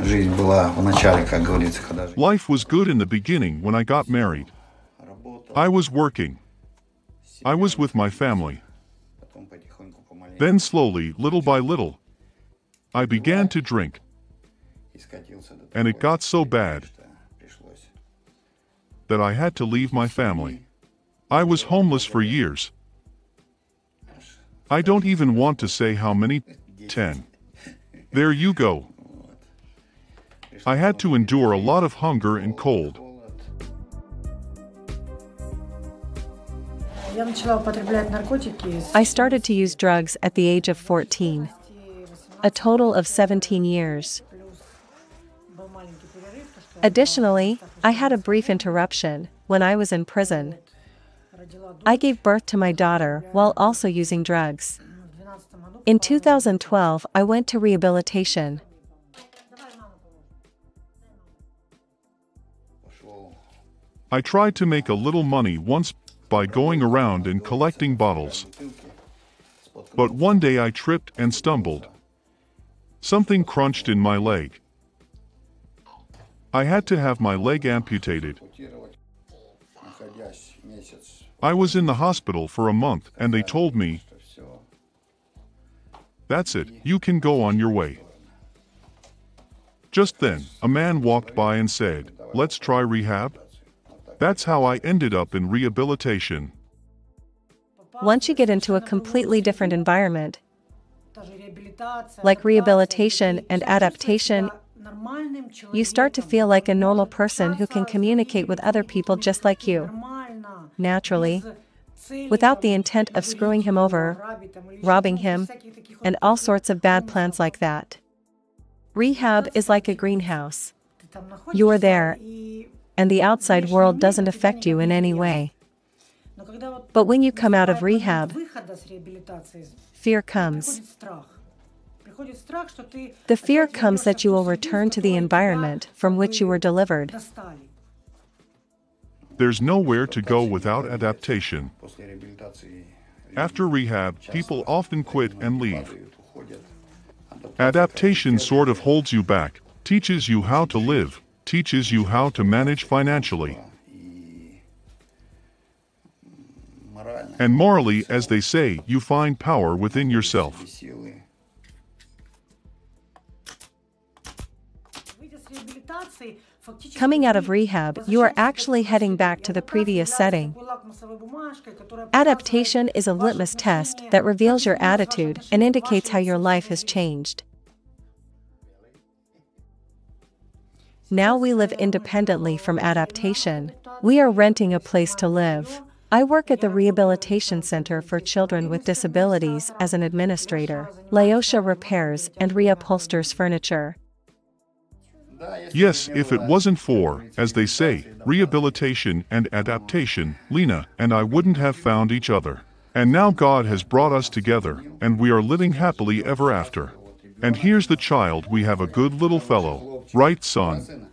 Жизнь была в начале, как говорится, когда жить. Life was good in the beginning when I got married. I was working. I was with my family. Then slowly, little by little, I began to drink. And it got so bad that I had to leave my family. I was homeless for years. I don't even want to say how many. 10. There you go. I had to endure a lot of hunger and cold. I started to use drugs at the age of 14. A total of 17 years. Additionally, I had a brief interruption when I was in prison. I gave birth to my daughter while also using drugs. In 2012, I went to rehabilitation. I tried to make a little money once by going around and collecting bottles. But one day I tripped and stumbled. Something crunched in my leg. I had to have my leg amputated. I was in the hospital for a month and they told me, "That's it, you can go on your way." Just then, a man walked by and said, "Let's try rehab." That's how I ended up in rehabilitation. Once you get into a completely different environment, like rehabilitation and adaptation, you start to feel like a normal person who can communicate with other people just like you, naturally, without the intent of screwing him over, robbing him, and all sorts of bad plans like that. Rehab is like a greenhouse. You are there, and the outside world doesn't affect you in any way. But when you come out of rehab, fear comes. The fear comes that you will return to the environment from which you were delivered. There's nowhere to go without adaptation. After rehab, people often quit and leave. Adaptation sort of holds you back, teaches you how to live, teaches you how to manage financially. And morally, as they say, you find power within yourself. Coming out of rehab, you are actually heading back to the previous setting. Adaptation is a litmus test that reveals your attitude and indicates how your life has changed. Now we live independently from adaptation. We are renting a place to live. I work at the Rehabilitation Center for Children with Disabilities as an administrator. Laosha repairs and reupholsters furniture. Yes, if it wasn't for, as they say, rehabilitation and adaptation, Lena and I wouldn't have found each other. And now God has brought us together, and we are living happily ever after. And here's the child, we have a good little fellow, right, son?